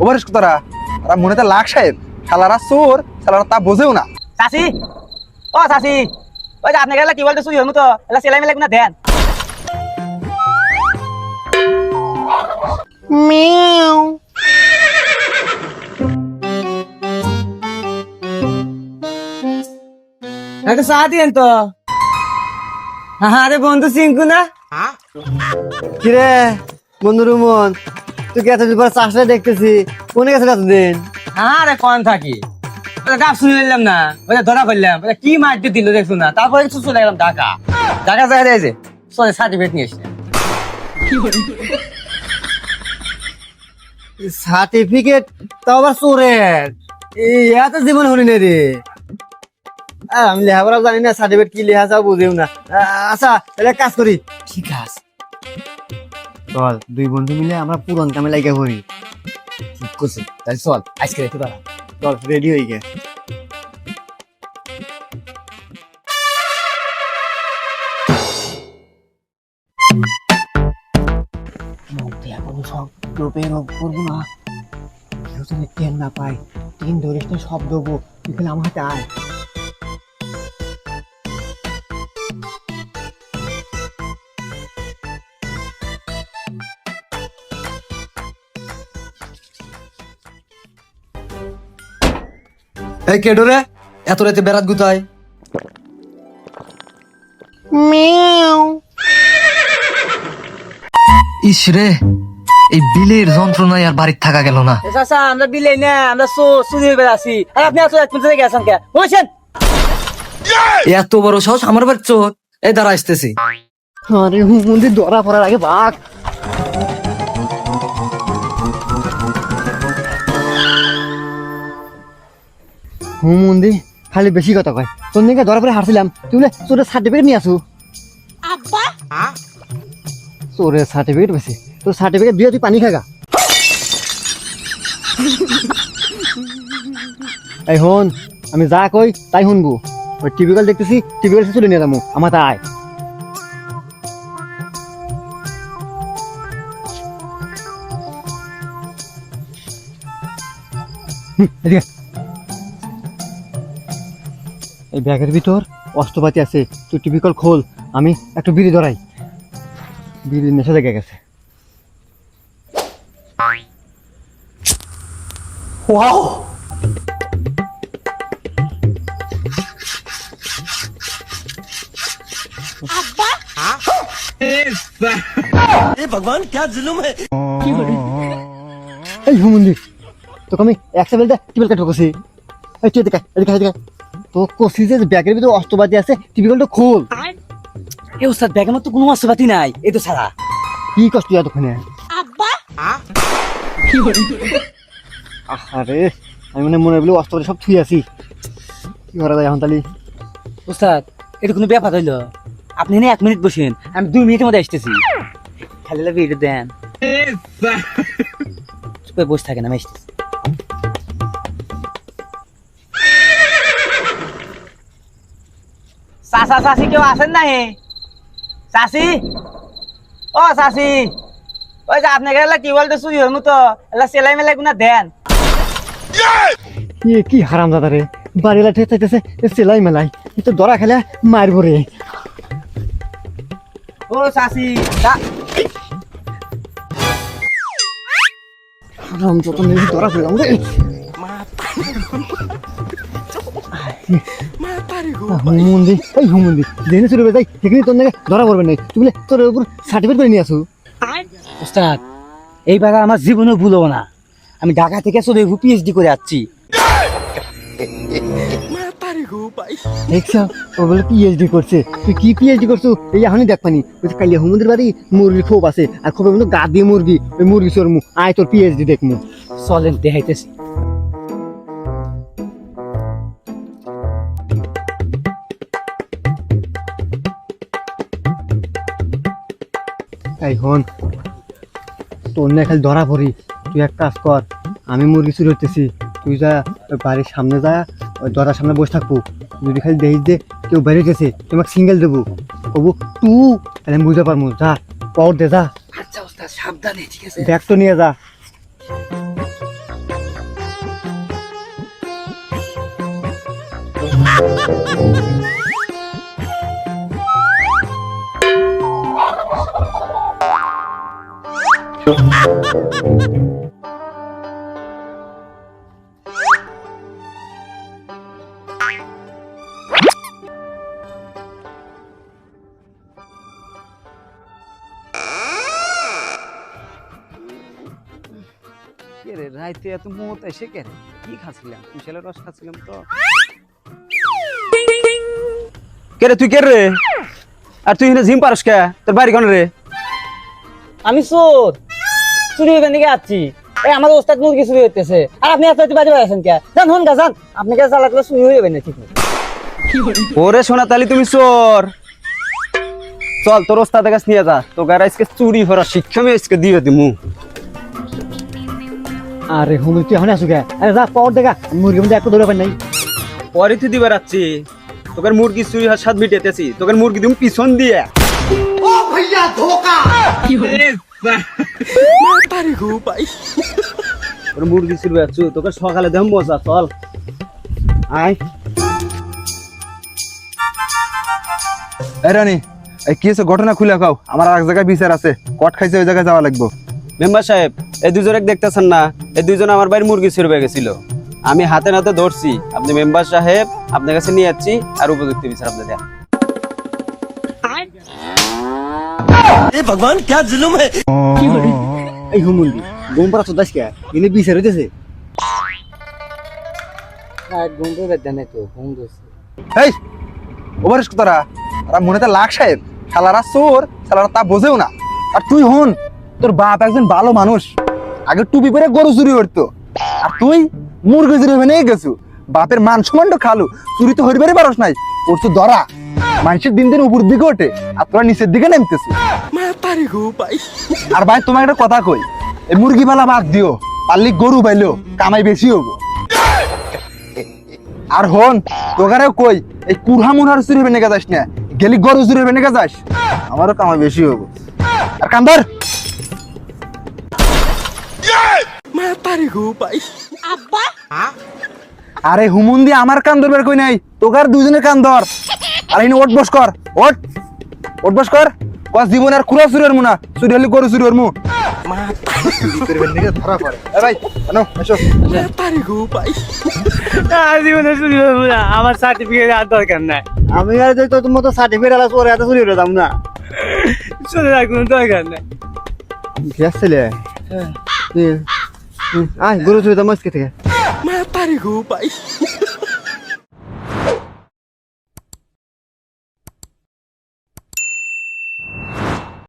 ওভারেস তোরা আর মনে তো লাখ সাহেব শালারা চোর শালারা তা বোঝেও না। চাচি ও চাচি ওই যে আপনাকে কি বলতে চুরি হলো তো এলা সেলাই মেলাই না দেন। মিয়াও একটা চা দিয়েন তো। আরে বন্ধু সিংকু না কিরে বন্ধু রুমন, তুই কে এতদিন পর চাষটা দেখতেছি, কোনে গেছিল এতদিন? আরে কোন থাকি গাছ শুনে নিলাম না, ওই ধরা করলাম কি মার দিয়ে দিল দেখছো না, তারপরে কিছু চলে গেলাম ঢাকা। ঢাকা যায় রয়েছে চলে সার্টিফিকেট নিয়ে এসে। সার্টিফিকেট তো আবার চোরের, এত জীবন হলি না রে। আমি লেখাপড়া জানি না, সার্টিফিকেট কি লেখা যাও বুঝেও না। আচ্ছা এটা কাজ করি, ঠিক আছে চল দুই বন্ধু মিলে আমরা পুরন কামে লাগিয়ে করি। ঠিক করছি, তাহলে চল আজকে রেখে দাঁড়া। চল রেডি হয়ে গে। সব লোপে রোগ করবো না, কেউ যেন টেন না পায়। টিন ধরিস না, সব দেবো, তুই আমার হাতে আয়। এই কেডো রে, এত রাতে বেড়াত গুতায়? ইস রে, এই বিলের যন্ত্রণায় আর বাড়িতে থাকা গেল না। চাচা আমরা বিলে না, আমরা চুরি হয়ে বেড়াচ্ছি। আর আপনি আসলে এক মিনিট গেছেন কে বলছেন? এত বড় সাহস আমার বাড়ির চোর! এই দাঁড়া আসতেছি। আরে মন্দির ধরা পড়ার আগে বাঘ। হুমন্দি খালি বেশি কথা কয়, তোর দিকে ধরা পড়ে হারছিলাম, তুই বলে চোরের সার্টিফিকেট নিয়ে আসু। চোরের সার্টিফিকেট বেশি, তোর সার্টিফিকেট দিয়ে তুই পানি খাগা। এই হন, আমি যা কই তাই শুনবো। ওই টিভিকল দেখতেছি, টিভিকল চলে নিয়ে যাবো, আমার তা আয়। এই ব্যাগের ভিতর অস্ত্রপাতি আছে, তুই টিভিকল খোল, আমি একটু বিড়ি ধরাই। বিড়ির নেশা লেগে গেছে। ওয়াও, এই হুমন্দি তোকে আমি একশো বেলটা টিভিকলটা ঠকেছি। এই তুই এদিকে এদিকে এদিকে, তো কষি যে ব্যাগের ভিতর অস্ত্রপাতি আছে, টিভিকলটা খোল। এ ওস্তাদ ব্যাগের মতো কোনো অস্ত্রপাতি নাই, এই তো ছাড়া। কি কষ্ট এতক্ষণে? আরে আমি মনে বলি অস্ত্রপাতি সব থুই আছি, কি করা যায় এখন তাহলে? ওস্তাদ এটা কোনো ব্যাপার হইলো? আপনি না 1 মিনিট বসেন, আমি 2 মিনিটের মধ্যে আসতেছি। খালি ভিডিও দেন, চুপে বসে থাকেন, আমি আসতেছি। চাচা চাচি কেউ আছেন না? হে চাচি, ও চাচি, ওই যে আপনাকে কি বলতে চুরি হল তো এলা সেলাই মেলাই গুনা দেন। কি হারাম দাদা রে, বাড়ি লাঠে চাইতেছে সেলাই মেলাই, তো দরা খেলে মারবো রে। ও চাচি হারাম যত নেই দরা খেলাম রে। হুমন্দি এই হুমন্দি জেনে চলে যাই, সেখানে তোর নাকি ধরা পড়বে নাই, তুই বলে তোর উপর সার্টিফিকেট করে নিয়ে আসু। ওস্তাদ এইবার আমার জীবনে ভুলবো না, আমি ঢাকা থেকে চলে পিএইচডি করে যাচ্ছি। দেখছো ও বলে পিএইচডি করছে, তুই কি পিএইচডি করছো এই এখনই দেখ পানি। ওই কালিয়া হুমন্দির বাড়ি মুরগি খোপ আছে, আর খোপের মধ্যে গা দিয়ে মুরগি, ওই মুরগি চোরমু, আয় তোর পিএইচডি দেখমু। চলেন দেখাইতেছি। এই হন, তোর না খালি ধরা পড়ি, তুই এক কাজ কর, আমি মুরগি চুরি হইতেছি, তুই যা ওই বাড়ির সামনে যা, ওই দরজার সামনে বসে থাকবো। যদি খালি দেখিস যে কেউ বেরিয়ে গেছে, তোমাকে সিঙ্গেল দেবো, কবু তু, তাহলে আমি বুঝতে পারবো। যা পাওয়ার দে, যা। আচ্ছা ওস্তাদ। সাবধানে, ঠিক আছে? ব্যাগ তো নিয়ে যা। কে রে রাইতে এত মত এসে কে রে? কি খাচ্ছিলাম? কুশালের রস খাচ্ছিলাম তো। কে রে তুই কে রে? আর তুই এখানে জিম পারস কে? তোর বাড়ি কোন রে? আমি চোর, চুরি হইবেন দিকে আসছি। এই আমাদের ওস্তাদ মুরগি চুরি হইতেছে, আর আপনি এত বাজে আছেন কে? যান হন গা যান, আপনি কে চালাকলে চুরি হয়ে যাবেন না ঠিক মতো। ওরে সোনা তালি তুমি চোর। চল তোর ওস্তাদের কাছে নিয়ে যা, তো গারা আজকে চুরি করা শিক্ষা আমি আজকে দিয়ে দিমু। আরে হুমুন্দি তুই এখন আসু কে? আরে যা পর দেখা, মুরগির মধ্যে একটা ধরে পাই নাই। পরে তুই দিবার যাচ্ছি, তোকে মুরগি চুরি হওয়ার স্বাদ মিটেতেছি, তোকে মুরগি দিম পিছন দিয়ে। ওর মুরগি চুরি হচ্ছু, তোকে সকালে দেম মজা, চল আয়। এই রানী, এই কি হয়েছে ঘটনা খুলে খাও, আমার আর এক জায়গায় বিচার আছে, কট খাইছে ওই জায়গায় যাওয়া লাগবে। মেম্বার সাহেব, এই দুজনে দেখতেছেন না, এই দুজন আমার বাড়ির মুরগি চুরি হয়ে গেছিল, আমি হাতে নাতে ধরছি। আপনি মেম্বার সাহেব, আপনার কাছে নিয়ে যাচ্ছি, আর উপযুক্ত বিচার আপনি দেন। এই হুমুন্দি গোম পাড়া চোদ্দাস কে? এনে বিচার হইতেছে। ঘুম তো বেদ নাই তো, ঘুম দোছে। এই ওভারেস তোরা, আর মনে তো লাখ সাহেব, শালারা চোর, শালারা তা বোঝেও না। আর তুই হন, তোর বাপ একজন ভালো মানুষ, আগে টুপি পরে গরু চুরি করতো, আর তুই মুরগি চুরি হয়ে নিয়ে গেছু। বাপের মান সম্মান তো খালু, চুরি তো হরিবারই পারস নাই, ওর তো ধরা। মানুষের দিন দিন উপর দিকে ওঠে, আর তোরা নিচের দিকে নামতেছিস। আর ভাই তোমার একটা কথা কই, এই মুরগি পালা বাদ দিও, পারলি গরু পাইলেও কামাই বেশি হবো। আর হন তোকারেও কই, এই কুড়হা মুড়ার চুরি হবে নেগা যাস না, গেলি গরু চুরি হবে নেগা যাস, আমারও কামাই বেশি হবো। আর কান্দার আরে হুমুন্দি আমার কান ধরবার কই নাই, তোকার দুজনের কান ধর। আর এই ওট বস কর, ওট ওট বস কর। কস জীবন আর কুড়া চুরি হরমু না, চুরি হলে গরু চুরি হরমু। ধরা পড়ে ভাই, আনো এসো। জীবনে চুরি হইব না, আমার সার্টিফিকেট আর দরকার নাই। আমি আর যে তোর মতো সার্টিফিকেট আলা পরে এত চুরি হয়ে যাম না। চলে যাওয়ার কোনো দরকার নাই। গ্যাস ছেলে আয় গরু চুরি তো মস্কে থেকে